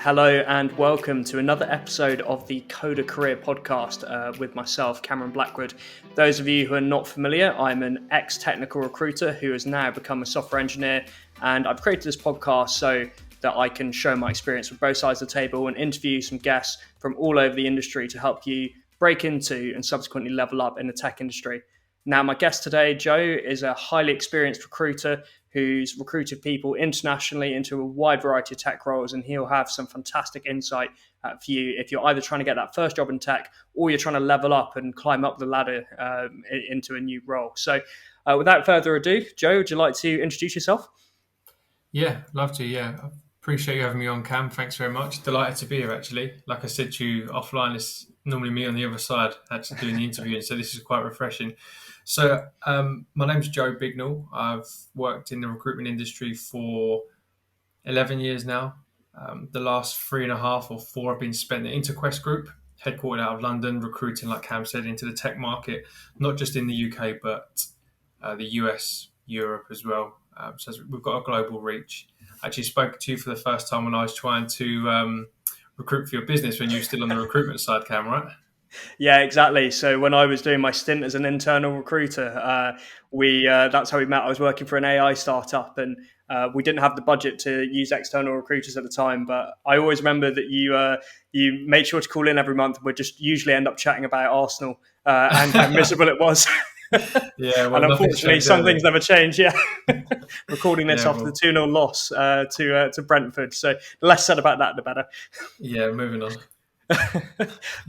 Hello and welcome to another episode of the Coder Career podcast with myself, Cameron Blackwood. Those of you who are not familiar, I'm an ex-technical recruiter who has now become a software engineer, and I've created this podcast so that I can show my experience with both sides of the table and interview some guests from all over the industry to help you break into and subsequently level up in the tech industry. Now, my guest today, Joe, is a highly experienced recruiter who's recruited people internationally into a wide variety of tech roles, and he'll have some fantastic insight for you if you're either trying to get that first job in tech or you're trying to level up and climb up the ladder into a new role. So without further ado, Joe, would you like to introduce yourself? Yeah, love to. Yeah, I appreciate you having me on, Cam. Thanks very much. Delighted to be here, actually. Like I said to you offline, it's normally me on the other side actually doing the interview, so this is quite refreshing. So my name's Joe Bignell. I've worked in the recruitment industry for 11 years now. The last 3.5 or 4 have been spent at Interquest Group, headquartered out of London, recruiting, like Cam said, into the tech market, not just in the UK, but the US, Europe as well. So we've got a global reach. I actually spoke to you for the first time when I was trying to recruit for your business when you were still on the recruitment side, Cam, right? Yeah, exactly. So when I was doing my stint as an internal recruiter, that's how we met. I was working for an AI startup, and we didn't have the budget to use external recruiters at the time. But I always remember that you made sure to call in every month. We'd just usually end up chatting about Arsenal and how miserable it was. Yeah, well, and unfortunately, some things never change. Yeah, recording this after the 2-0 loss to Brentford. So the less said about that, the better. Yeah, moving on.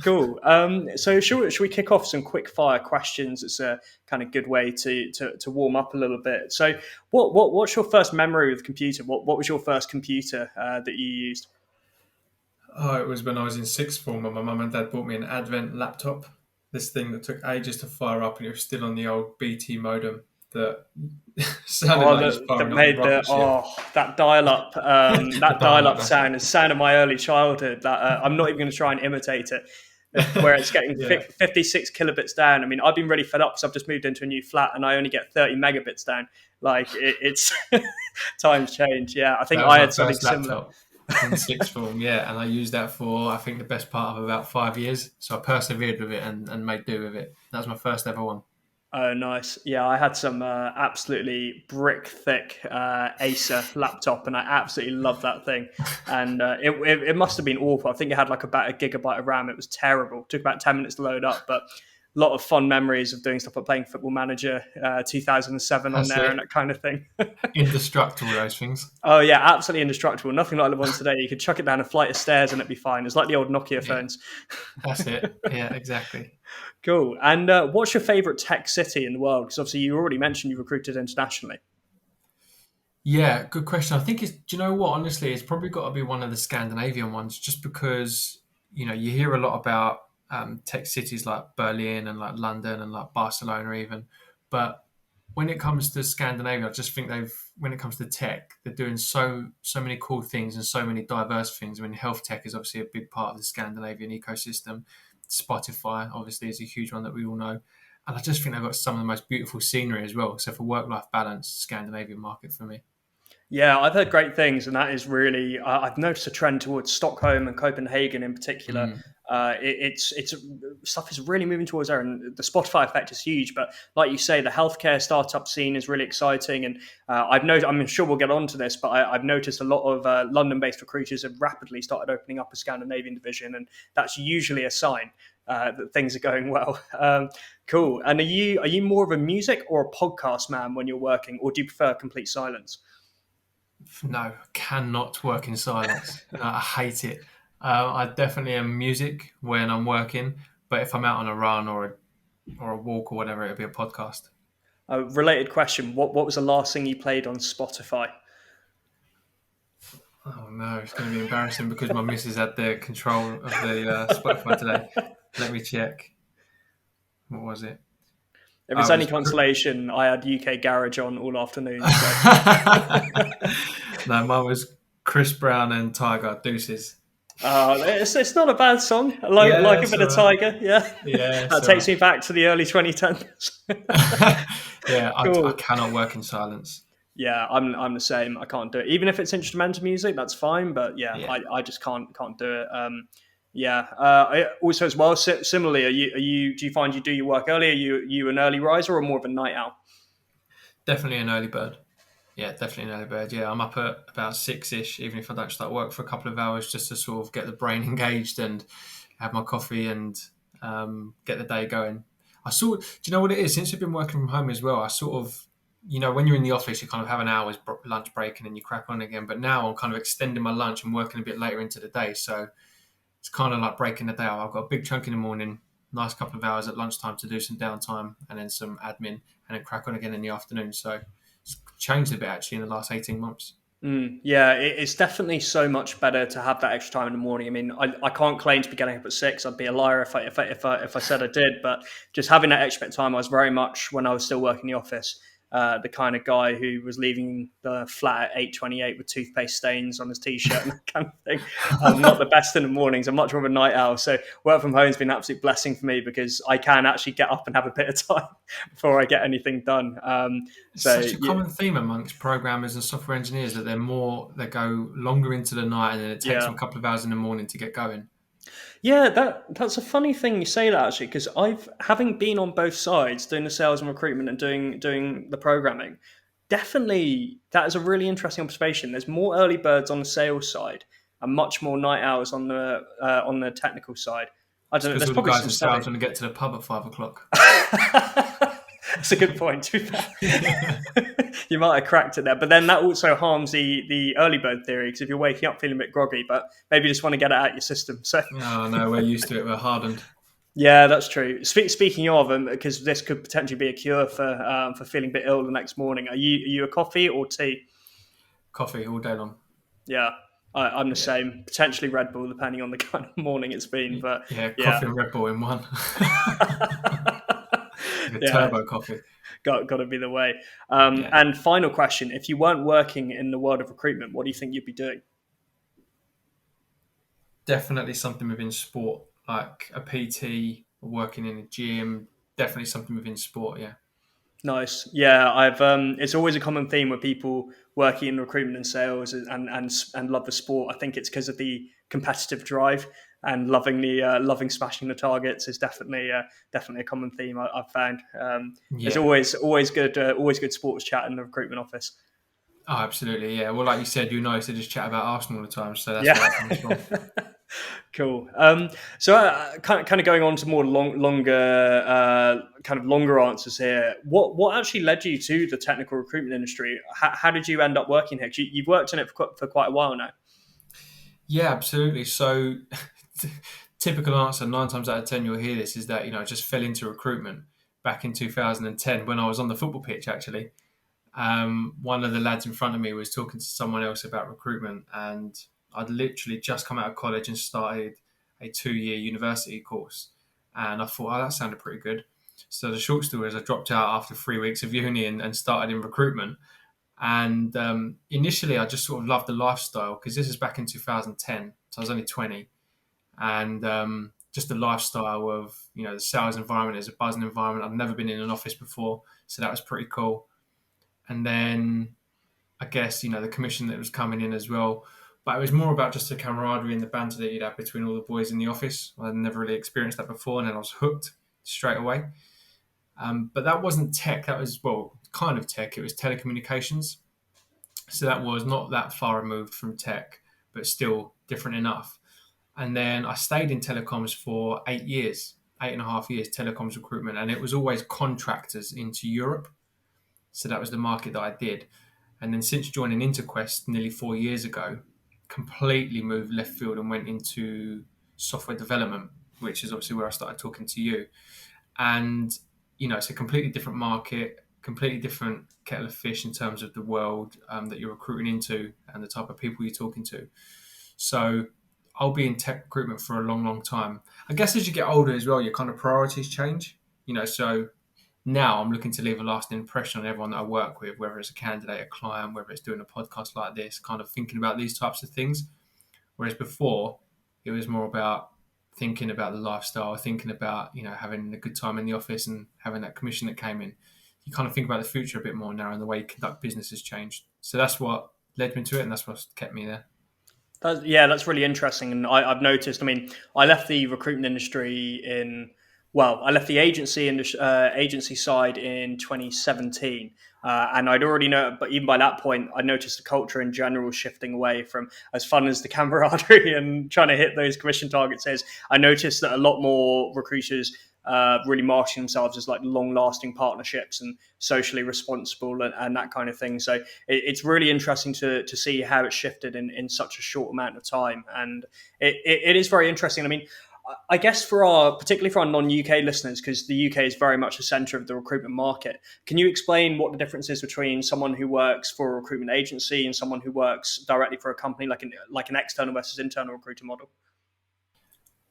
Cool. So should we kick off some quick fire questions? It's a kind of good way to warm up a little bit. So what's your first memory of the computer? What was your first computer that you used? Oh, it was when I was in sixth form and my mum and dad bought me an Advent laptop. This thing that took ages to fire up, and it was still on the old BT modem that sounded like it was firing that dial-up, dial-up sound is the sound of my early childhood. That I'm not even going to try and imitate it. Where it's getting 56 kilobits down. I mean, I've been really fed up because I've just moved into a new flat and I only get 30 megabits down. Like it's times change. Yeah, I think I had something similar. In sixth form, and I used that for I think the best part of about 5 years. So I persevered with it and made do with it. That was my first ever one. Oh, nice. Yeah, I had some absolutely brick thick Acer laptop, and I absolutely loved that thing. And it must have been awful. I think it had like about 1 gigabyte of RAM. It was terrible. It took about 10 minutes to load up, but a lot of fun memories of doing stuff like playing Football Manager 2007 on there and that kind of thing. Indestructible, those things. Oh, yeah, absolutely indestructible. Nothing like the ones today. You could chuck it down a flight of stairs and it'd be fine. It's like the old Nokia phones. That's it. Yeah, exactly. Cool. And what's your favourite tech city in the world? Because obviously you already mentioned you recruited internationally. Yeah, good question. I think do you know what? Honestly, it's probably got to be one of the Scandinavian ones, just because, you hear a lot about tech cities like Berlin and like London and like Barcelona even. But when it comes to Scandinavia, I just think when it comes to tech, they're doing so many cool things and so many diverse things. I mean, health tech is obviously a big part of the Scandinavian ecosystem. Spotify obviously is a huge one that we all know. And I just think they've got some of the most beautiful scenery as well. So for work-life balance, Scandinavian market for me. Yeah, I've heard great things, and that is really. I've noticed a trend towards Stockholm and Copenhagen in particular. It's stuff is really moving towards there, and the Spotify effect is huge. But like you say, the healthcare startup scene is really exciting, and I'm sure we'll get onto this, but I've noticed a lot of London-based recruiters have rapidly started opening up a Scandinavian division, and that's usually a sign that things are going well. Cool. And are you more of a music or a podcast man when you're working, or do you prefer complete silence? No, cannot work in silence. No, I hate it. I definitely am music when I'm working, but if I'm out on a run or a walk or whatever, it'll be a podcast. A related question: What was the last thing you played on Spotify? Oh no, it's going to be embarrassing because my missus had the control of the Spotify today. Let me check. What was it? If it's any consolation, I had UK Garage on all afternoon. So. No, mine was Chris Brown and Tiger, Deuces. It's not a bad song. I like a bit of Tiger. Yeah. That takes me back to the early 2010s. Yeah, cool. I cannot work in silence. Yeah, I'm the same. I can't do it. Even if it's instrumental music, that's fine. But yeah, Yeah. I just can't do it. Yeah. Also, as well, similarly, are you? Do you find you do your work early? Are you an early riser or more of a night owl? Definitely an early bird. Yeah, definitely an early bird. Yeah, I'm up at about 6-ish, even if I don't start work for a couple of hours, just to sort of get the brain engaged and have my coffee and get the day going. Do you know what it is? Since I've been working from home as well, I sort of, when you're in the office, you kind of have an hour's lunch break and then you crack on again. But now I'm kind of extending my lunch and working a bit later into the day. So it's kind of like breaking the day up. I've got a big chunk in the morning, nice couple of hours at lunchtime to do some downtime and then some admin and then crack on again in the afternoon. So it's changed a bit actually in the last 18 months. Yeah, it's definitely so much better to have that extra time in the morning. I mean, I can't claim to be getting up at 6. I'd be a liar if I said I did. But just having that extra bit of time, I was very much, when I was still working in the office, the kind of guy who was leaving the flat at 8:28 with toothpaste stains on his t-shirt and that kind of thing. I'm not the best in the mornings. I'm much more of a night owl. So work from home has been an absolute blessing for me because I can actually get up and have a bit of time before I get anything done. It's So such a yeah, common theme amongst programmers and software engineers that they go longer into the night and then it takes yeah. them a couple of hours in the morning to get going. Yeah, that's a funny thing you say that actually, because I've having been on both sides, doing the sales and recruitment and doing the programming, definitely that is a really interesting observation. There's more early birds on the sales side and much more night owls on the technical side. I It's don't know. because There's all the probably guys some in study. sales want to get to the pub at 5 o'clock. That's a good point. To be fair. You might have cracked it there, but then that also harms the early bird theory because if you're waking up feeling a bit groggy, but maybe you just want to get it out your system. So Oh no, we're used to it. We're hardened. yeah, that's true. Speaking of, because this could potentially be a cure for feeling a bit ill the next morning. Are you a coffee or tea? Coffee all day long. Yeah, I'm the Yeah. same. Potentially Red Bull, depending on the kind of morning it's been. But Yeah, yeah, coffee and Red Bull in one. Like a yeah, turbo coffee. got to be the way. Yeah. And final question: if you weren't working in the world of recruitment, what do you think you'd be doing? Definitely something within sport, like a PT, working in a gym. Definitely something within sport. Yeah. Nice. Yeah, I've. It's always a common theme with people working in recruitment and sales and love the sport. I think it's because of the competitive drive and loving smashing the targets is definitely a common theme I've found. There's Yeah. always good sports chat in the recruitment office. Oh, absolutely. Yeah. Well, like you said, used to just chat about Arsenal all the time, so that's Yeah. where it comes from. Cool. So, kind of going on to more longer answers here. What actually led you to the technical recruitment industry? How did you end up working here? 'Cause you've worked in it for quite a while now. Yeah, absolutely. So, typical answer, 9 times out of 10, you'll hear this, is that, I just fell into recruitment back in 2010 when I was on the football pitch, actually. One of the lads in front of me was talking to someone else about recruitment, and I'd literally just come out of college and started a 2-year university course. And I thought, oh, that sounded pretty good. So, the short story is I dropped out after 3 weeks of uni and started in recruitment. And initially, I just sort of loved the lifestyle because this is back in 2010, so I was only 20, and just the lifestyle of the sales environment is a buzzing environment. I've never been in an office before, so that was pretty cool. And then I guess the commission that was coming in as well, but it was more about just the camaraderie and the banter that you'd have between all the boys in the office. I'd never really experienced that before, and then I was hooked straight away. But that wasn't tech. That was, well, kind of tech. It was telecommunications. So that was not that far removed from tech, but still different enough. And then I stayed in telecoms for 8 years, 8.5 years, telecoms recruitment. And it was always contractors into Europe. So that was the market that I did. And then since joining Interquest nearly 4 years ago, completely moved left field and went into software development, which is obviously where I started talking to you. And it's a completely different market, completely different kettle of fish in terms of the world that you're recruiting into and the type of people you're talking to. So I'll be in tech recruitment for a long, long time. I guess as you get older as well, your kind of priorities change. So now I'm looking to leave a lasting impression on everyone that I work with, whether it's a candidate, a client, whether it's doing a podcast like this, kind of thinking about these types of things. Whereas before, it was more about thinking about the lifestyle, thinking about having a good time in the office and having that commission that came in. you kind of think about the future a bit more now, and the way you conduct business has changed. So that's what led me to it, and that's what's kept me there. That's really interesting. And I've noticed, I mean, I left the recruitment industry I left the agency side in 2017. And I'd already know, but even by that point, I noticed the culture in general shifting away from as fun as the camaraderie and trying to hit those commission targets is. I noticed that a lot more recruiters really marketing themselves as like long-lasting partnerships and socially responsible and that kind of thing. So it's really interesting to see how it shifted in such a short amount of time, and it is very interesting. I mean, I guess particularly for our non-UK listeners, because the UK is very much the centre of the recruitment market. Can you explain what the difference is between someone who works for a recruitment agency and someone who works directly for a company, like an external versus internal recruiter model?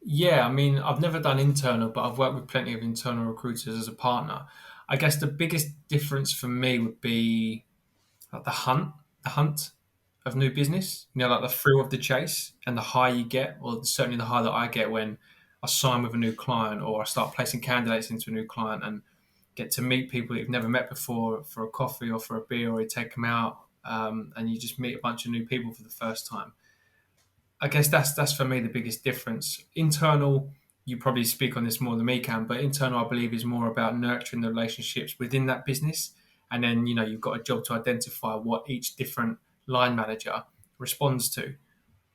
Yeah, I mean, I've never done internal, but I've worked with plenty of internal recruiters as a partner. I guess the biggest difference for me would be like the hunt of new business. You know, like the thrill of the chase and the high you get, or certainly the high that I get when I sign with a new client or I start placing candidates into a new client and get to meet people that you've never met before for a coffee or for a beer, or you take them out, and you just meet a bunch of new people for the first time. I guess that's for me the biggest difference. Internal, you probably speak on this more than me, Cam, but internal, I believe, is more about nurturing the relationships within that business. And then, you've got a job to identify what each different line manager responds to,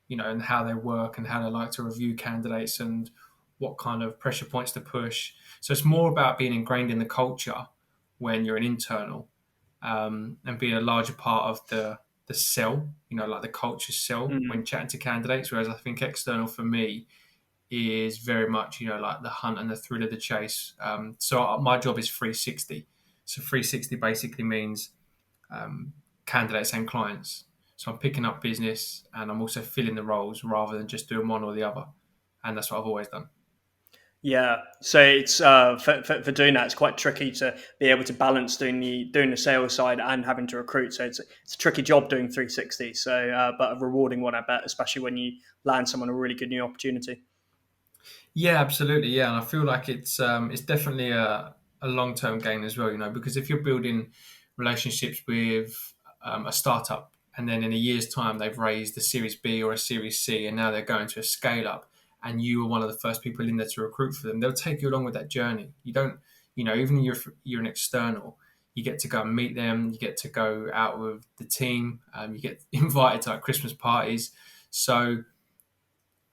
and how they work and how they like to review candidates and what kind of pressure points to push. So it's more about being ingrained in the culture when you're an internal, and being a larger part of the sell, like the culture sell Mm. when chatting to candidates. Whereas I think external for me is very much, like the hunt and the thrill of the chase. So my job is 360. So 360 basically means candidates and clients. So I'm picking up business and I'm also filling the roles rather than just doing one or the other. And that's what I've always done. Yeah, so it's for doing that, it's quite tricky to be able to balance doing the sales side and having to recruit. So it's a tricky job doing 360. So, but a rewarding one, I bet, especially when you land someone a really good new opportunity. Yeah, absolutely. Yeah, and I feel like it's definitely a long term gain as well. Because if you're building relationships with a startup, and then in a year's time they've raised a Series B or a Series C, and now they're going to a scale up, and you were one of the first people in there to recruit for them, they'll take you along with that journey. You don't, even if you're an external, you get to go and meet them, you get to go out with the team, you get invited to like Christmas parties. So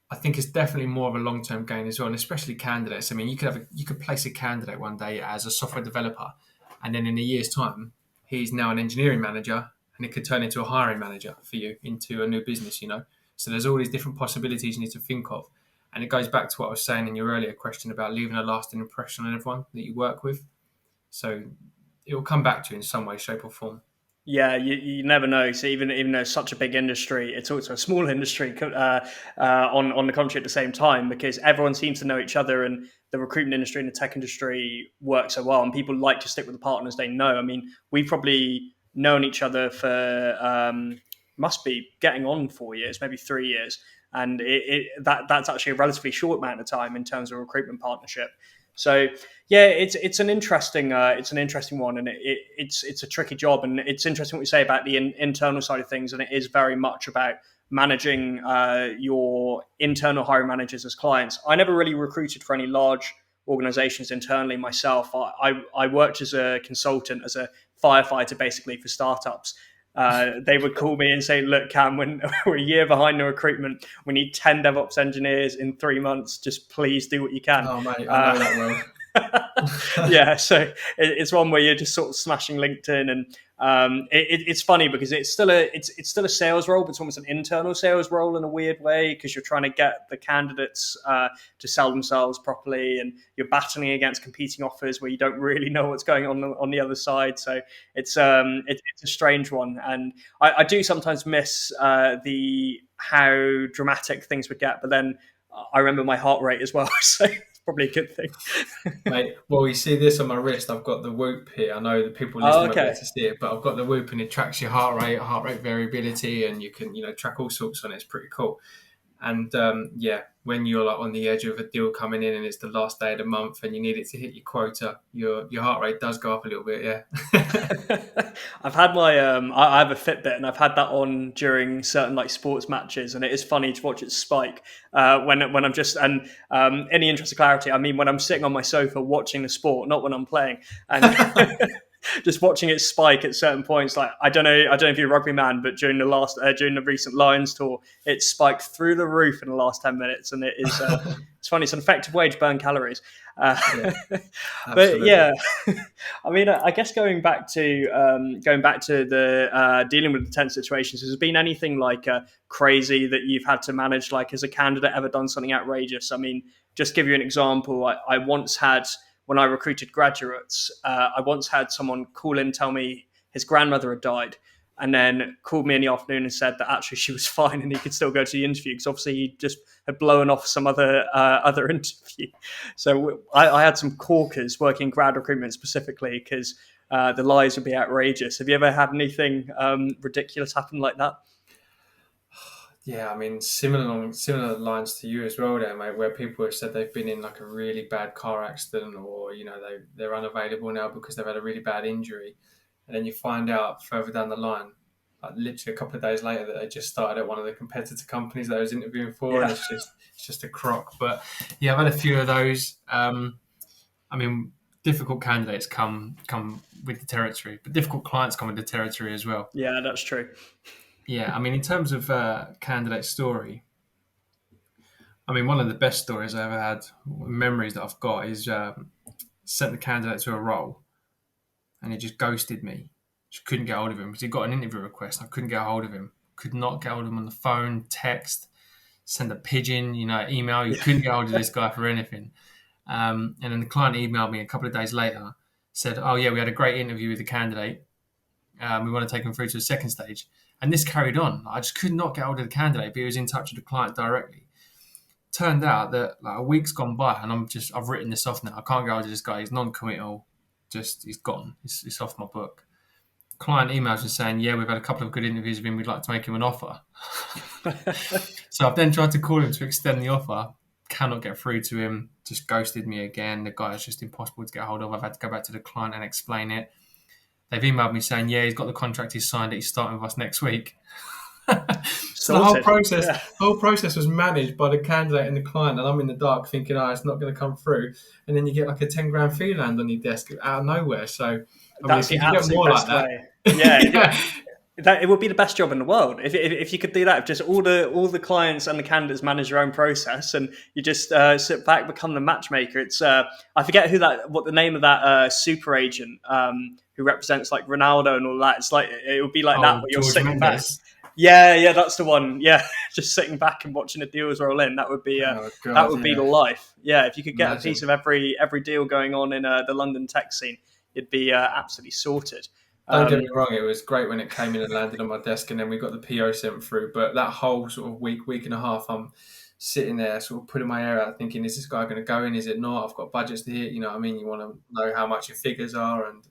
I think it's definitely more of a long-term gain as well, and especially candidates. I mean, you could place a candidate one day as a software developer, and then in a year's time, he's now an engineering manager, and it could turn into a hiring manager for you into a new business. So there's all these different possibilities you need to think of, and it goes back to what I was saying in your earlier question about leaving a lasting impression on everyone that you work with. So it will come back to you in some way, shape, or form. Yeah, you never know. So even though it's such a big industry, it's also a small industry on the contrary at the same time, because everyone seems to know each other, and the recruitment industry and the tech industry work so well, and people like to stick with the partners they know. I mean, we've probably known each other for must be getting on 4 years, maybe 3 years, and that's actually a relatively short amount of time in terms of recruitment partnership. So yeah, it's an interesting one, and it's a tricky job, and it's interesting what you say about the internal side of things, and it is very much about managing your internal hiring managers as clients. I never really recruited for any large organizations internally myself. I worked as a consultant, as a firefighter, basically for startups. They would call me and say, "Look, Cam, when we're a year behind the recruitment, we need 10 DevOps engineers in 3 months. Just please do what you can." Oh, mate, I know that well. Yeah, so it's one where you're just sort of smashing LinkedIn, and it's funny because it's still a sales role, but it's almost an internal sales role in a weird way, because you're trying to get the candidates to sell themselves properly, and you're battling against competing offers where you don't really know what's going on the other side. So it's a strange one, and I do sometimes miss the how dramatic things would get, but then I remember my heart rate as well, so it's probably a good thing. Mate, well, you see this on my wrist. I've got the Whoop here. I know the people Oh, listening won't be okay. able to see it, but I've got the Whoop, and it tracks your heart rate variability, and you can track all sorts on it. It's pretty cool. And when you're like on the edge of a deal coming in and it's the last day of the month and you need it to hit your quota, your heart rate does go up a little bit. Yeah. I've had my I have a Fitbit, and I've had that on during certain like sports matches, and it is funny to watch it spike when I'm just, and in the interest of clarity, I mean when I'm sitting on my sofa watching the sport, not when I'm playing, and just watching it spike at certain points. Like I don't know if you're a rugby man, but during the recent Lions tour, it spiked through the roof in the last 10 minutes, and it is it's funny. It's an effective way to burn calories. Yeah, But absolutely. yeah, I mean, I guess going back to the dealing with the tense situations, has there been anything like crazy that you've had to manage? Like, has a candidate ever done something outrageous? I mean, just give you an example. I once had, when I recruited graduates, I once had someone call in, tell me his grandmother had died, and then called me in the afternoon and said that actually she was fine and he could still go to the interview because obviously he just had blown off some other interview. So I had some corkers working grad recruitment specifically because the lies would be outrageous. Have you ever had anything ridiculous happen like that? Yeah, I mean, similar lines to you as well, there, mate. Where people have said they've been in like a really bad car accident, or they're unavailable now because they've had a really bad injury, and then you find out further down the line, like literally a couple of days later, that they just started at one of the competitor companies that I was interviewing for, and Yeah. it's just a crock. But yeah, I've had a few of those. I mean, difficult candidates come with the territory, but difficult clients come with the territory as well. Yeah, that's true. Yeah, I mean, in terms of candidate story, I mean, one of the best stories I ever had, memories that I've got, is sent the candidate to a role and he just ghosted me. Just couldn't get hold of him because he got an interview request. I couldn't get hold of him. Could not get hold of him on the phone, text, send a pigeon, email. You couldn't get hold of this guy for anything. And then the client emailed me a couple of days later, said, "Oh yeah, we had a great interview with the candidate. We want to take him through to the second stage." And this carried on. I just could not get hold of the candidate, but he was in touch with the client directly. Turned out that like a week's gone by, and I've written this off now. I can't get hold of this guy. He's non-committal. Just he's gone. It's off my book. Client emails and saying, "Yeah, we've had a couple of good interviews with him. We'd like to make him an offer." So I've then tried to call him to extend the offer. Cannot get through to him. Just ghosted me again. The guy is just impossible to get hold of. I've had to go back to the client and explain it. They've emailed me saying, "Yeah, he's got the contract. He's signed it. He's starting with us next week." So the Sorted. Yeah. whole process was managed by the candidate and the client, and I'm in the dark thinking, "Oh, it's not going to come through." And then you get like a 10 grand fee land on your desk out of nowhere. So, I mean, That's if the you can get absolute more like best that, way. Yeah, yeah, it would be the best job in the world if you could do that. If just all the clients and the candidates manage your own process, and you just sit back, become the matchmaker. It's I forget what the name of that super agent who represents like Ronaldo and all that. It's like it would be like that oh, where you're George sitting back. Mendes. Yeah, that's the one. Yeah, just sitting back and watching the deals roll in. That would be Oh that God, would be the yeah, life. Yeah, if you could get a piece imagine. of every deal going on in the London tech scene, it'd be absolutely sorted. Don't get Um, me wrong, it was great when it came in and landed on my desk, and then we got the PO sent through. But that whole sort of week and a half, I'm sitting there, sort of putting my hair out, thinking, "Is this guy going to go in? Is it not? I've got budgets to hit. You know what I mean? You want to know how much your figures are, and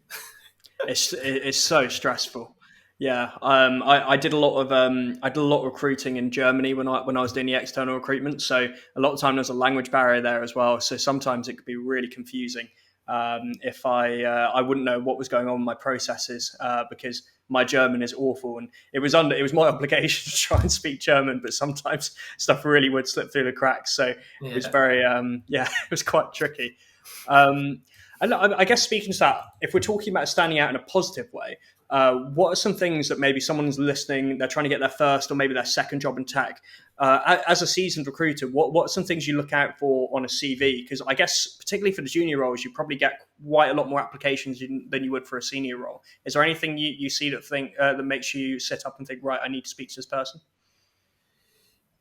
it's so stressful. Yeah, I did a lot of recruiting in Germany when I was doing the external recruitment. So a lot of time there's a language barrier there as well. So sometimes it could be really confusing if I wouldn't know what was going on in my processes because my German is awful, and it was my obligation to try and speak German, but sometimes stuff really would slip through the cracks. So it was yeah, very it was quite tricky. Um, and I guess speaking to that, if we're talking about standing out in a positive way, what are some things that maybe someone's listening, they're trying to get their first or maybe their second job in tech? As a seasoned recruiter, what are some things you look out for on a CV? Because I guess particularly for the junior roles, you probably get quite a lot more applications than you would for a senior role. Is there anything you see that makes you sit up and think, right, I need to speak to this person?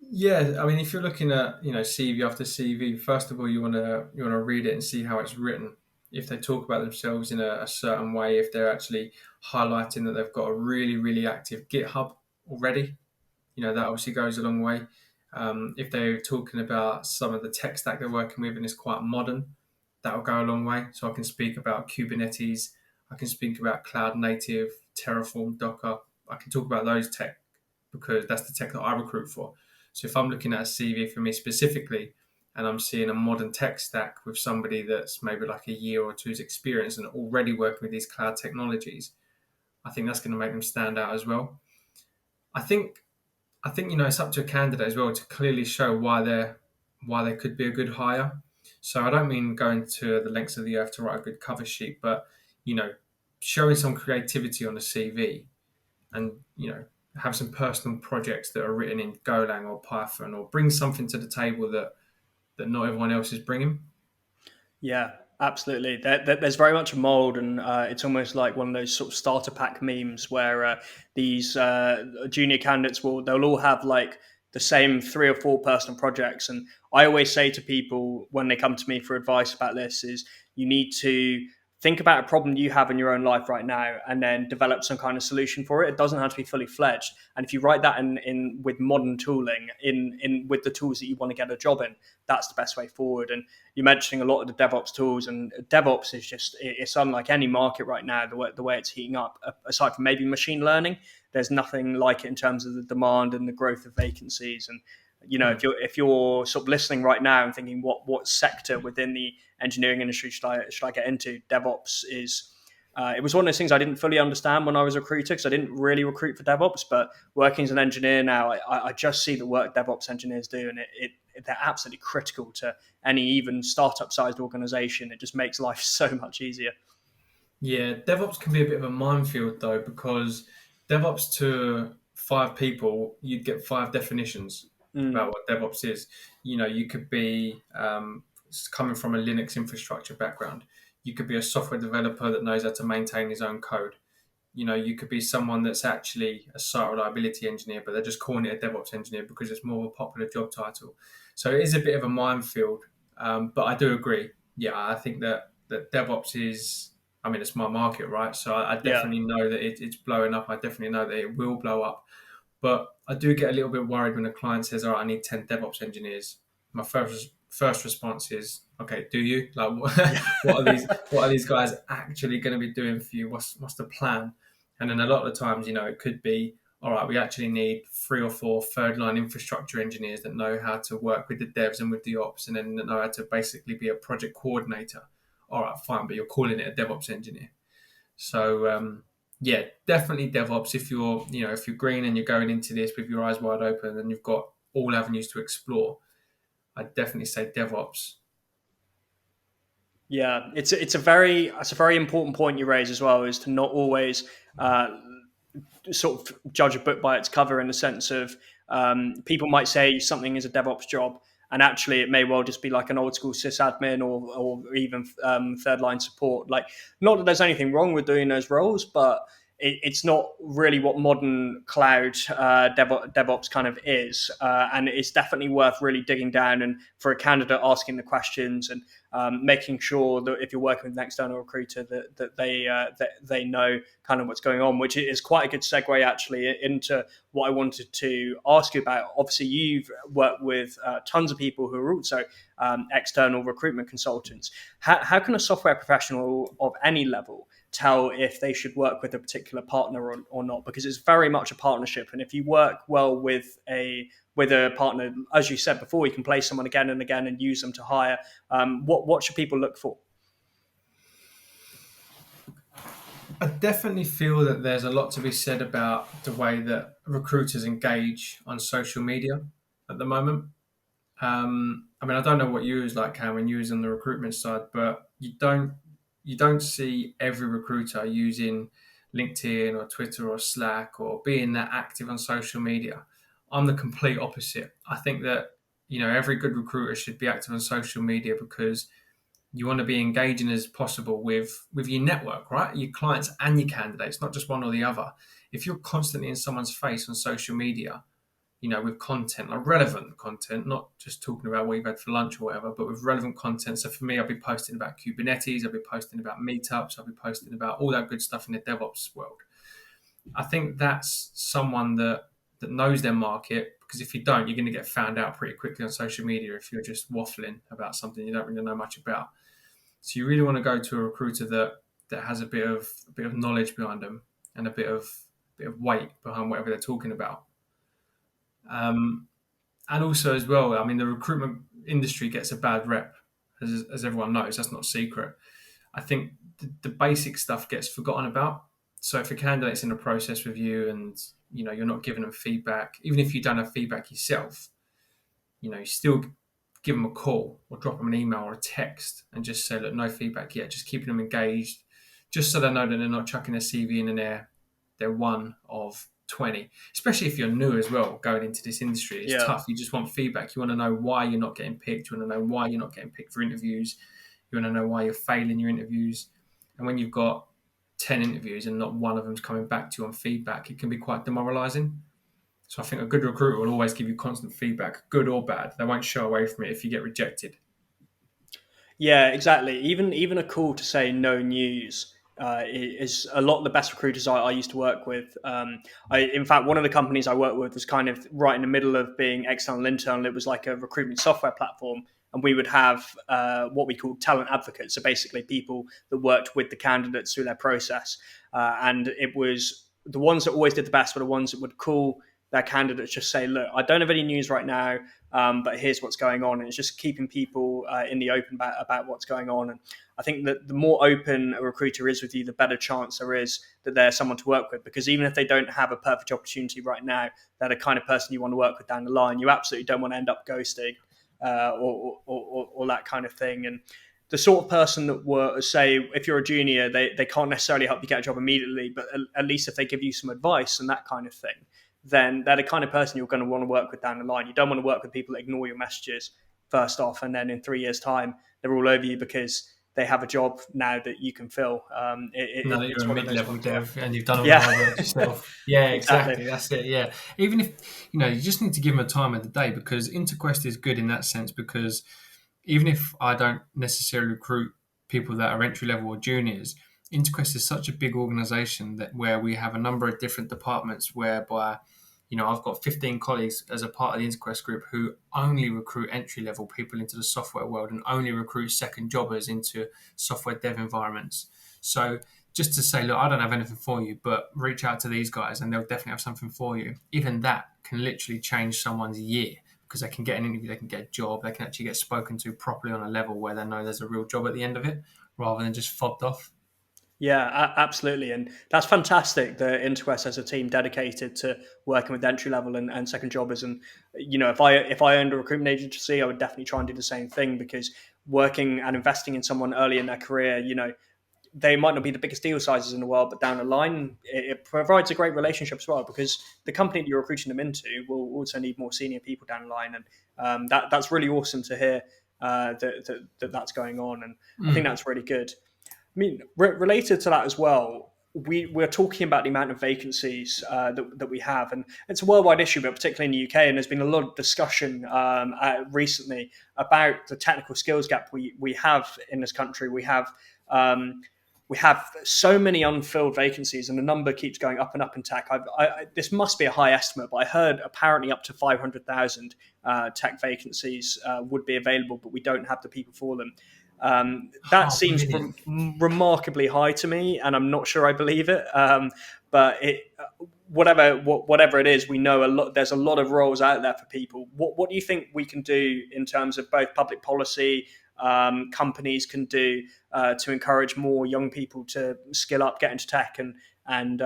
yeah. I mean, if you're looking at CV after CV, first of all, you want to read it and see how it's written. If they talk about themselves in a certain way, if they're actually highlighting that they've got a really really active GitHub already, that obviously goes a long way. If they're talking about some of the tech stack they're working with and it's quite modern, that will go a long way. So I can speak about Kubernetes, I can speak about cloud native, Terraform, Docker. I can talk about those tech because that's the tech that I recruit for. So if I'm looking at a CV for me specifically, and I'm seeing a modern tech stack with somebody that's maybe like a year or two's experience and already working with these cloud technologies, I think that's going to make them stand out as well. I think it's up to a candidate as well to clearly show why they could be a good hire. So I don't mean going to the lengths of the earth to write a good cover sheet, but you know, showing some creativity on the CV, and have some personal projects that are written in Golang or Python, or bring something to the table that not everyone else is bringing. Yeah, absolutely. There's very much a mold, and it's almost like one of those sort of starter pack memes where these junior candidates they'll all have like the same 3 or 4 personal projects. And I always say to people when they come to me for advice about this is you need to think about a problem you have in your own life right now and then develop some kind of solution for it. It doesn't have to be fully fledged. And if you write that in with modern tooling, in with the tools that you want to get a job in, that's the best way forward. And you're mentioning a lot of the DevOps tools, and DevOps is it's unlike any market right now, the way it's heating up. Aside from maybe machine learning, there's nothing like it in terms of the demand and the growth of vacancies. And if you're sort of listening right now and thinking what sector within the engineering industry should I get into, DevOps is. It was one of those things I didn't fully understand when I was a recruiter, because I didn't really recruit for DevOps. But working as an engineer now, I just see the work DevOps engineers do, and they're absolutely critical to any even startup-sized organization. It just makes life so much easier. Yeah, DevOps can be a bit of a minefield though, because DevOps to 5 people, you'd get 5 definitions Mm. about what DevOps is. You could be coming from a Linux infrastructure background. You could be a software developer that knows how to maintain his own code. You could be someone that's actually a site reliability engineer, but they're just calling it a DevOps engineer because it's more of a popular job title. So it is a bit of a minefield, but I do agree. Yeah, I think that DevOps is, I mean, it's my market, right? So I Yeah. definitely know that it's blowing up. I definitely know that it will blow up. But I do get a little bit worried when a client says, "All right, I need 10 DevOps engineers." My first response is, "Okay, do you like what are these guys actually going to be doing for you? What's the plan?" And then a lot of the times, it could be, "All right, we actually need 3 or 4 third line infrastructure engineers that know how to work with the devs and with the ops, and then know how to basically be a project coordinator." All right, fine, but you're calling it a DevOps engineer. So yeah, definitely DevOps. If you're green and you're going into this with your eyes wide open and you've got all avenues to explore, I'd definitely say DevOps. Yeah, it's a very important point you raise as well, is to not always uh, sort of judge a book by its cover, in the sense of people might say something is a DevOps job, and actually it may well just be like an old school sysadmin or even third line support. Like, not that there's anything wrong with doing those roles, but it's not really what modern cloud DevOps kind of is. And it's definitely worth really digging down, and for a candidate asking the questions, and making sure that if you're working with an external recruiter that they know kind of what's going on, which is quite a good segue actually into what I wanted to ask you about. Obviously, you've worked with tons of people who are also external recruitment consultants. How can a software professional of any level tell if they should work with a particular partner or not? Because it's very much a partnership, and if you work well with a partner, as you said before, you can place someone again and again and use them to hire. What should people look for? I definitely feel that there's a lot to be said about the way that recruiters engage on social media at the moment. I mean, I don't know what you use like, Cam, when you use on the recruitment side, but you don't see every recruiter using LinkedIn or Twitter or Slack or being that active on social media. I'm the complete opposite. I think that every good recruiter should be active on social media because you want to be engaging as possible with your network, right? Your clients and your candidates, not just one or the other. If you're constantly in someone's face on social media, with content, like relevant content, not just talking about what you've had for lunch or whatever, but with relevant content. So for me, I'll be posting about Kubernetes, I'll be posting about meetups, I'll be posting about all that good stuff in the DevOps world. I think that's someone that knows their market, because if you don't, you're going to get found out pretty quickly on social media if you're just waffling about something you don't really know much about. So you really want to go to a recruiter that has a bit of knowledge behind them and a bit of weight behind whatever they're talking about. Um, And also as well, I mean, the recruitment industry gets a bad rep, as everyone knows. That's not a secret. I think the basic stuff gets forgotten about. So if a candidate's in a process with you and you're not giving them feedback, even if you don't have feedback yourself, you still give them a call or drop them an email or a text and just say, look, no feedback yet, just keeping them engaged, just so they know that they're not chucking their CV in and they're one of 20, especially if you're new as well, going into this industry. It's Yeah. tough. You just want feedback. You want to know why you're not getting picked. You want to know why you're not getting picked for interviews. You want to know why you're failing your interviews. And when you've got 10 interviews and not one of them's coming back to you on feedback, it can be quite demoralizing. So I think a good recruiter will always give you constant feedback, good or bad. They won't shy away from it if you get rejected. Yeah, exactly. Even a call to say no news is a lot of the best recruiters I used to work with. In fact, one of the companies I worked with was kind of right in the middle of being external internal. It was like a recruitment software platform, and we would have what we called talent advocates. So basically, people that worked with the candidates through their process, and it was the ones that always did the best were the ones that would call their candidates, just say, look, I don't have any news right now, but here's what's going on. And it's just keeping people in the open about what's going on. And I think that the more open a recruiter is with you, the better chance there is that they're someone to work with. Because even if they don't have a perfect opportunity right now, they're the kind of person you want to work with down the line. You absolutely don't want to end up ghosting or that kind of thing. And the sort of person that were, say, if you're a junior, they can't necessarily help you get a job immediately, but at least if they give you some advice and that kind of thing, then they're the kind of person you're going to want to work with down the line. You don't want to work with people that ignore your messages first off, and then in 3 years' time, they're all over you because they have a job now that you can fill. Now that It's you're a one of those mid-level ones. dev and you've done all the Yeah, hard work yourself. Yeah, exactly. exactly. That's it. Yeah. Even if, you just need to give them a time of the day, because Interquest is good in that sense, because even if I don't necessarily recruit people that are entry level or juniors, Interquest is such a big organization that where we have a number of different departments whereby, I've got 15 colleagues as a part of the Interquest Group who only recruit entry level people into the software world and only recruit second jobbers into software dev environments. So just to say, look, I don't have anything for you, but reach out to these guys and they'll definitely have something for you. Even that can literally change someone's year, because they can get an interview, they can get a job, they can actually get spoken to properly on a level where they know there's a real job at the end of it, rather than just fobbed off. Yeah, absolutely, and that's fantastic that Interquest has a team dedicated to working with entry level and second jobbers. And if I owned a recruitment agency, I would definitely try and do the same thing, because working and investing in someone early in their career, they might not be the biggest deal sizes in the world, but down the line, it provides a great relationship as well, because the company that you're recruiting them into will also need more senior people down the line. And that's really awesome to hear that's going on. And I think Mm. that's really good. I mean, related to that as well, we're talking about the amount of vacancies that we have, and it's a worldwide issue, but particularly in the UK. And there's been a lot of discussion recently about the technical skills gap we have in this country. We have so many unfilled vacancies, and the number keeps going up and up in tech. This must be a high estimate, but I heard apparently up to 500,000 tech vacancies would be available, but we don't have the people for them. That Half a seems million. remarkably high to me, and I'm not sure I believe it. But whatever it is, we know a lot. There's a lot of roles out there for people. What do you think we can do in terms of both public policy, companies can do to encourage more young people to skill up, get into tech, and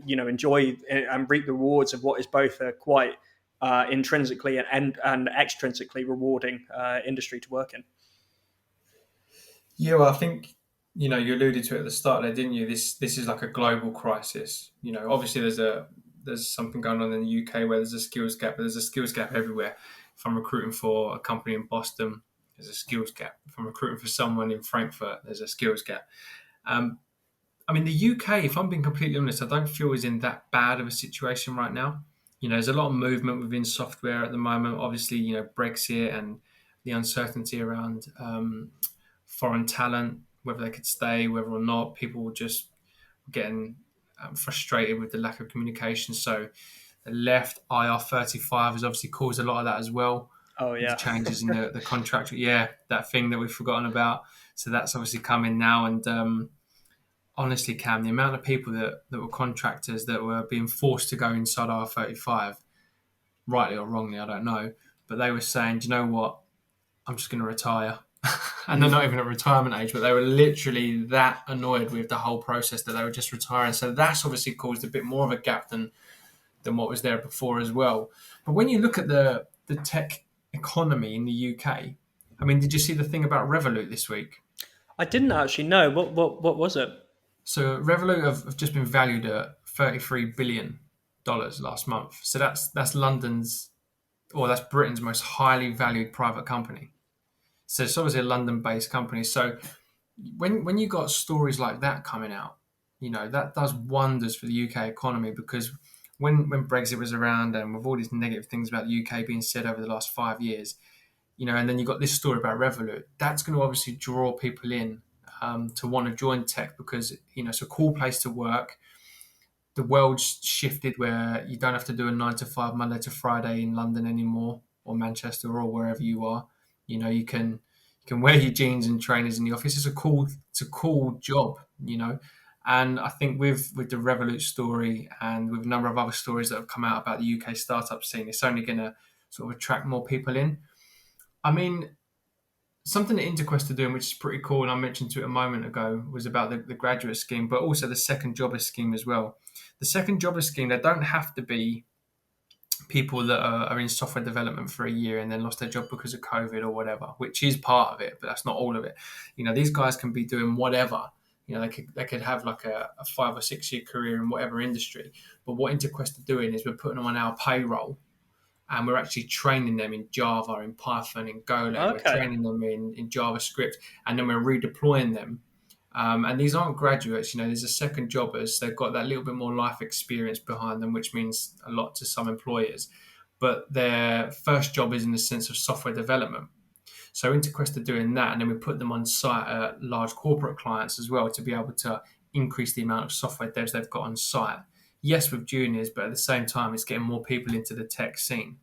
enjoy and reap the rewards of what is both a quite intrinsically and extrinsically rewarding industry to work in? Yeah, well, I think you alluded to it at the start there, didn't you? This is like a global crisis. Obviously there's something going on in the UK where there's a skills gap, but there's a skills gap everywhere. If I'm recruiting for a company in Boston, there's a skills gap. If I'm recruiting for someone in Frankfurt, there's a skills gap. Um, I mean, the UK, if I'm being completely honest, I don't feel is in that bad of a situation right now. There's a lot of movement within software at the moment. Obviously, Brexit and the uncertainty around foreign talent, whether they could stay, whether or not. People were just getting frustrated with the lack of communication. So the left IR35 has obviously caused a lot of that as well, Oh with the yeah. changes in the contract. Yeah, that thing that we've forgotten about. So that's obviously coming now. And honestly, Cam, the amount of people that were contractors that were being forced to go inside IR35, rightly or wrongly, I don't know, but they were saying, do you know what? I'm just going to retire. And they're not even at retirement age, but they were literally that annoyed with the whole process that they were just retiring. So that's obviously caused a bit more of a gap than what was there before as well. But when you look at the tech economy in the UK, I mean, did you see the thing about Revolut this week? I didn't actually know. What was it? So Revolut have just been valued at $33 billion last month. So that's that's Britain's most highly valued private company. So it's obviously a London-based company. So when you got stories like that coming out, that does wonders for the UK economy, because when Brexit was around and with all these negative things about the UK being said over the last 5 years, and then you got this story about Revolut, that's going to obviously draw people in to want to join tech, because it's a cool place to work. The world's shifted where you don't have to do a 9 to 5 Monday to Friday in London anymore, or Manchester, or wherever you are. You can wear your jeans and trainers in the office. It's a cool job, And I think with the Revolut story and with a number of other stories that have come out about the UK startup scene, it's only going to sort of attract more people in. I mean, something that Interquest are doing, which is pretty cool, and I mentioned to it a moment ago, was about the graduate scheme, but also the second jobber scheme as well. The second jobber scheme, they don't have to be people that are in software development for a year and then lost their job because of COVID or whatever, which is part of it, but that's not all of it. These guys can be doing whatever. They could have like a 5 or 6 year career in whatever industry. But what Interquest are doing is we're putting them on our payroll, and we're actually training them in Java, in Python, in Golang. Okay. We're training them in JavaScript, and then we're redeploying them. And these aren't graduates, these are second jobbers. They've got that little bit more life experience behind them, which means a lot to some employers. But their first job is in the sense of software development. So Interquest are doing that, and then we put them on site at large corporate clients as well to be able to increase the amount of software devs they've got on site. Yes, with juniors, but at the same time, it's getting more people into the tech scene.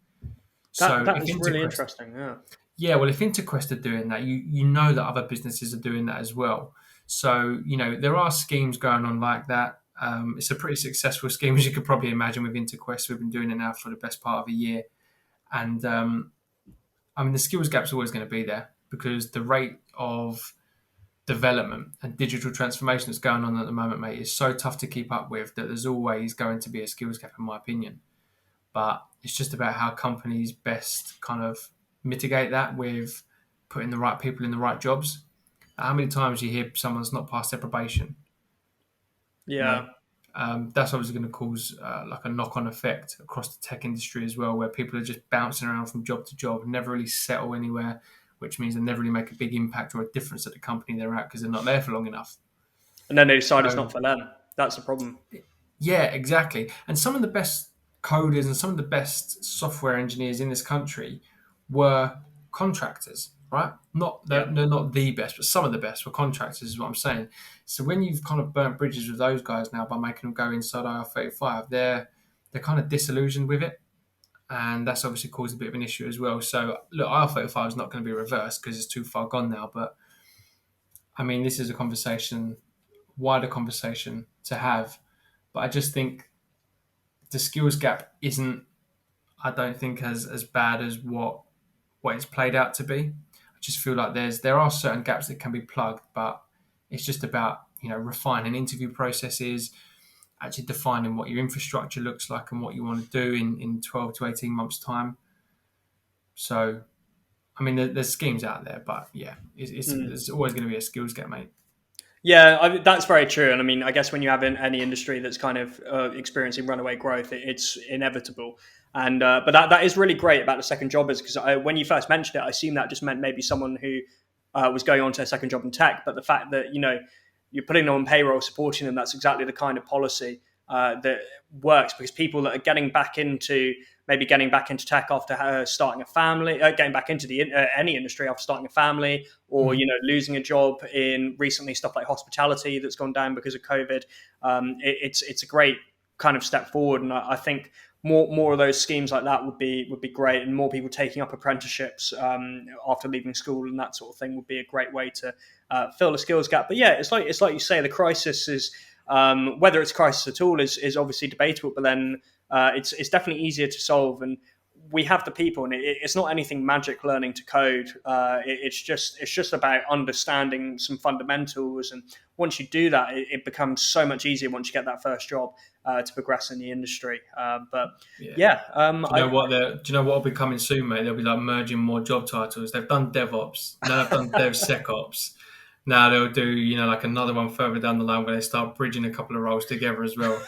That is really interesting, yeah. Yeah, well, if Interquest are doing that, you know that other businesses are doing that as well. So, there are schemes going on like that. It's a pretty successful scheme, as you could probably imagine, with Interquest. We've been doing it now for the best part of a year. And, the skills gap's always going to be there, because the rate of development and digital transformation that's going on at the moment, mate, is so tough to keep up with that there's always going to be a skills gap, in my opinion. But it's just about how companies best kind of mitigate that with putting the right people in the right jobs. How many times you hear someone's not passed their probation? Yeah. That's obviously going to cause like a knock-on effect across the tech industry as well, where people are just bouncing around from job to job, never really settle anywhere, which means they never really make a big impact or a difference at the company they're at because they're not there for long enough. And then they decide it's not for them. That's the problem. Yeah, exactly. And some of the best coders and some of the best software engineers in this country were contractors, right? They're not the best, but some of the best were contractors, is what I'm saying. So when you've kind of burnt bridges with those guys now by making them go inside IR35, they're kind of disillusioned with it. And that's obviously caused a bit of an issue as well. So look, IR35 is not going to be reversed because it's too far gone now. But I mean, this is a wider conversation to have. But I just think the skills gap isn't, I don't think, as bad as what it's played out to be. I just feel like there are certain gaps that can be plugged, but it's just about refining interview processes, actually defining what your infrastructure looks like and what you want to do in 12 to 18 months' time. So, I mean, there's schemes out there, but yeah, there's always going to be a skills gap, mate. Yeah, that's very true. And I mean, I guess when you have any industry that's kind of experiencing runaway growth, it's inevitable. And but that is really great about the second jobbers, because when you first mentioned it, I assumed that just meant maybe someone who was going on to a second job in tech. But the fact that you're putting them on payroll, supporting them, that's exactly the kind of policy that works, because people that are getting back into tech after starting a family, getting back into any industry after starting a family, or losing a job in recently stuff like hospitality that's gone down because of COVID. It's a great kind of step forward, and I think more of those schemes like that would be great, and more people taking up apprenticeships after leaving school and that sort of thing would be a great way to fill the skills gap. But yeah, it's like you say, the crisis is whether it's a crisis at all is obviously debatable, but then it's definitely easier to solve. And we have the people, and it's not anything magic learning to code. It's just about understanding some fundamentals, and once you do that, it becomes so much easier once you get that first job to progress in the industry. But yeah, do you know what? Do you know what will be coming soon, mate? They'll be like merging more job titles. They've done DevOps, now they've done DevSecOps. Now they'll do, like another one further down the line where they start bridging a couple of roles together as well.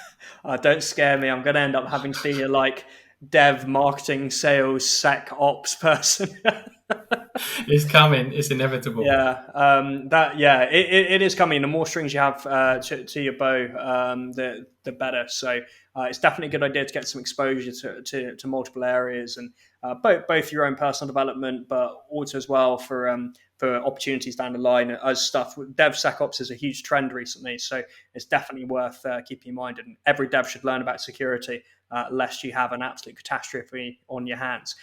Don't scare me. I'm going to end up having to be like dev, marketing, sales, sec, ops person. It's coming. It's inevitable. It is coming. The more strings you have to your bow, the better. So it's definitely a good idea to get some exposure to multiple areas, and both your own personal development, but also as well for opportunities down the line as stuff. DevSecOps is a huge trend recently, so it's definitely worth keeping in mind. And every dev should learn about security, lest you have an absolute catastrophe on your hands.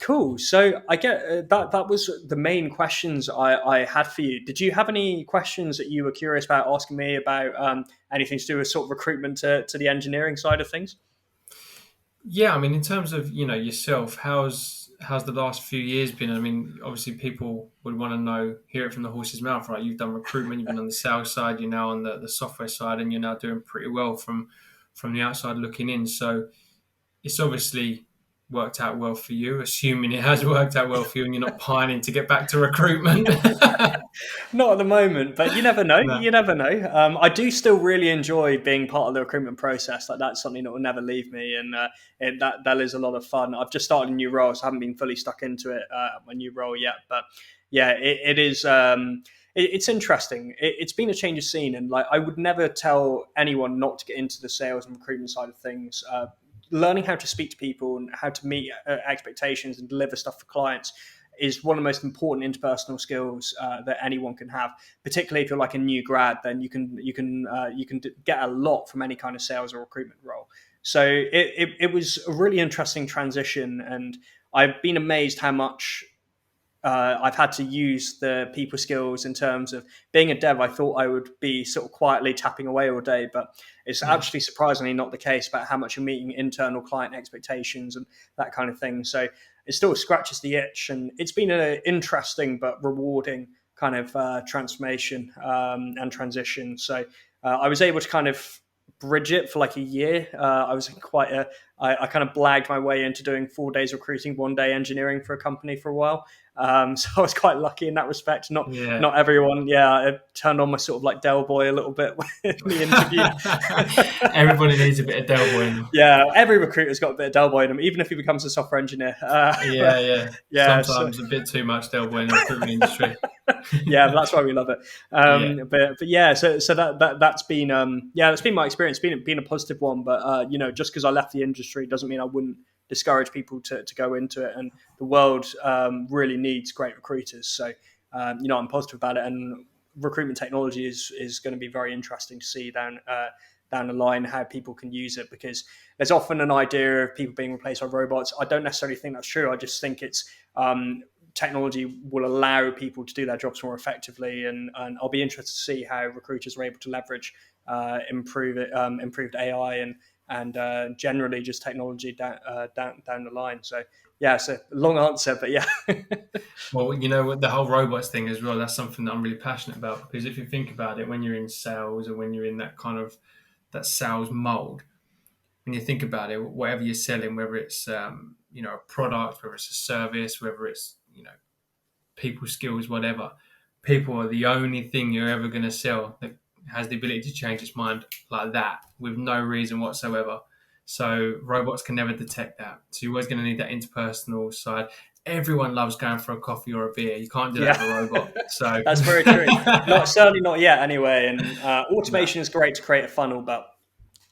Cool. So I get that was the main questions I had for you. Did you have any questions that you were curious about asking me about anything to do with sort of recruitment to the engineering side of things? Yeah, I mean, in terms of yourself, how's the last few years been? I mean, obviously people would want to hear it from the horse's mouth, right? You've done recruitment, you've been on the sales side, you're now on the software side, and you're now doing pretty well from the outside looking in. So it's obviously worked out well for you, assuming it has worked out well for you and you're not pining to get back to recruitment. Not at the moment, but you never know. No. You never know. I do still really enjoy being part of the recruitment process. Like, that's something that will never leave me, and that is a lot of fun. I've just started a new role, so I haven't been fully stuck into it my new role yet. But yeah, it is. It's interesting. It's been a change of scene, and like I would never tell anyone not to get into the sales and recruitment side of things. Learning how to speak to people and how to meet expectations and deliver stuff for clients is one of the most important interpersonal skills that anyone can have. Particularly if you're like a new grad, then you can get a lot from any kind of sales or recruitment role. So it was a really interesting transition, and I've been amazed how much I've had to use the people skills in terms of being a dev. I thought I would be sort of quietly tapping away all day, but it's actually surprisingly not the case about how much you're meeting internal client expectations and that kind of thing. So it still scratches the itch, and it's been an interesting but rewarding kind of transformation and transition. So I was able to kind of bridge it for like a year. I was I kind of blagged my way into doing 4 days recruiting, 1 day engineering for a company for a while. So I was quite lucky in that respect. Not everyone. Yeah, I turned on my sort of like Del Boy a little bit in the interview. Everybody needs a bit of Del Boy in them. Yeah, every recruiter's got a bit of Del Boy in them, even if he becomes a software engineer. Sometimes a bit too much Del Boy in the recruitment industry. Yeah, but that's why we love it. But yeah, so that's been that's been my experience. Been a positive one, but just because I left the industry doesn't mean I wouldn't discourage people to go into it. And the world really needs great recruiters. So I'm positive about it, and recruitment technology is going to be very interesting to see down the line how people can use it, because there's often an idea of people being replaced by robots. I don't necessarily think that's true. I just think it's technology will allow people to do their jobs more effectively, and I'll be interested to see how recruiters are able to leverage improved AI and generally just technology down the line. So yeah, it's a long answer, but yeah. Well, with the whole robots thing as well, that's something that I'm really passionate about, because if you think about it, when you're in sales or when you're in that kind of that sales mold, when you think about it, whatever you're selling, whether it's a product, whether it's a service, whether it's people skills, whatever, people are the only thing you're ever going to sell that has the ability to change its mind like that with no reason whatsoever. So robots can never detect that. So you're always going to need that interpersonal side. Everyone loves going for a coffee or a beer. You can't do that with a robot. So that's very true. Certainly not yet anyway. And automation is great to create a funnel, but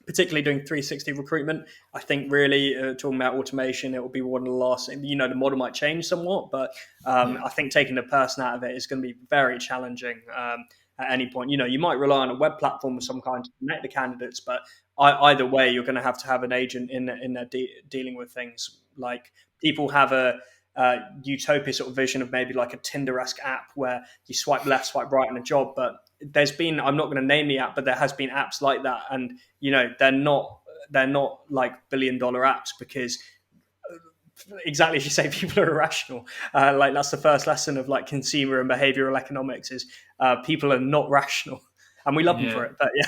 particularly doing 360 recruitment, I think really talking about automation, it will be one of the last, the model might change somewhat, but I think taking the person out of it is going to be very challenging at any point. You might rely on a web platform of some kind to connect the candidates, but either way, you're going to have an agent in there dealing with things. Like, people have a utopia sort of vision of maybe like a Tinder-esque app where you swipe left, swipe right on a job, but I'm not going to name the app, but there has been apps like that, and they're not they're not like billion-dollar apps, because exactly as you say, people are irrational. Like that's the first lesson of like consumer and behavioral economics is people are not rational, and we love them for Yeah. it. But yeah,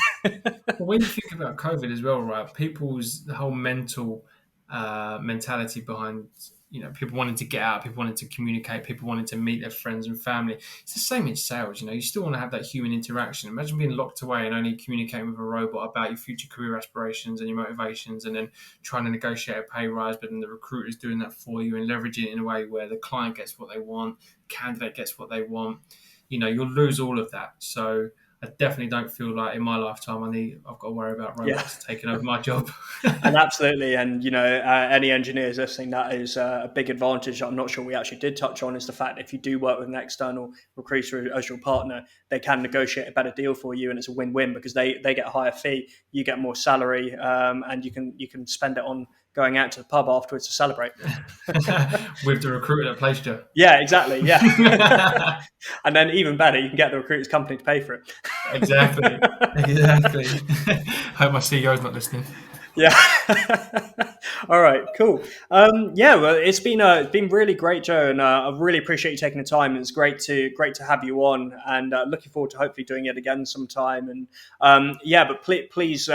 Well, when you think about COVID as well, right? People's the whole mental mentality behind, people wanting to get out, people wanting to communicate, people wanting to meet their friends and family. It's the same in sales. You still want to have that human interaction. Imagine being locked away and only communicating with a robot about your future career aspirations and your motivations, and then trying to negotiate a pay rise, but then the recruiter's doing that for you and leveraging it in a way where the client gets what they want, candidate gets what they want. You'll lose all of that. So I definitely don't feel like in my lifetime I've got to worry about robots taking over my job. and absolutely, and any engineers listening, that is a big advantage. I'm not sure we actually did touch on is the fact if you do work with an external recruiter as your partner, they can negotiate a better deal for you, and it's a win-win because they get a higher fee, you get more salary, and you can spend it on going out to the pub afterwards to celebrate with the recruiter that placed you. Yeah, exactly. Yeah. And then even better, you can get the recruiter's company to pay for it. Exactly. Hope my CEO's not listening. Yeah. All right. Cool. Well, it's been really great, Joe, and I really appreciate you taking the time. It's great to have you on, and looking forward to hopefully doing it again sometime. And but please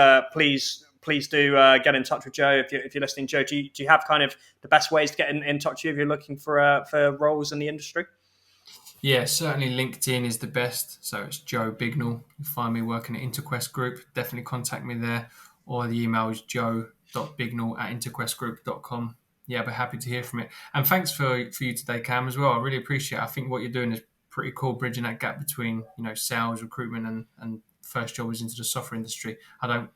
do get in touch with Joe if you're listening. Joe, do you have kind of the best ways to get in touch with you if you're looking for roles in the industry? Yeah, certainly LinkedIn is the best. So it's Joe Bignell. You find me working at Interquest Group. Definitely contact me there. Or the email is joe.bignell@interquestgroup.com. Yeah, I'll be happy to hear from it. And thanks for you today, Cam, as well. I really appreciate it. I think what you're doing is pretty cool, bridging that gap between sales, recruitment, and first jobbers into the software industry. I don't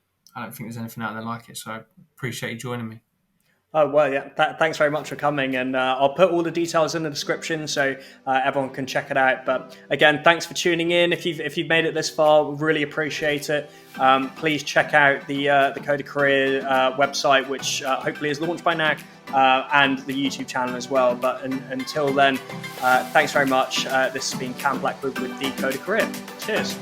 think there's anything out there like it. So I appreciate you joining me. Oh, well, yeah. Thanks very much for coming. And I'll put all the details in the description so everyone can check it out. But again, thanks for tuning in. If you've made it this far, we really appreciate it. Please check out the thecodercareer website, which hopefully is launched by now, and the YouTube channel as well. But until then, thanks very much. This has been Cam Blackwood with The Coder Career. Cheers.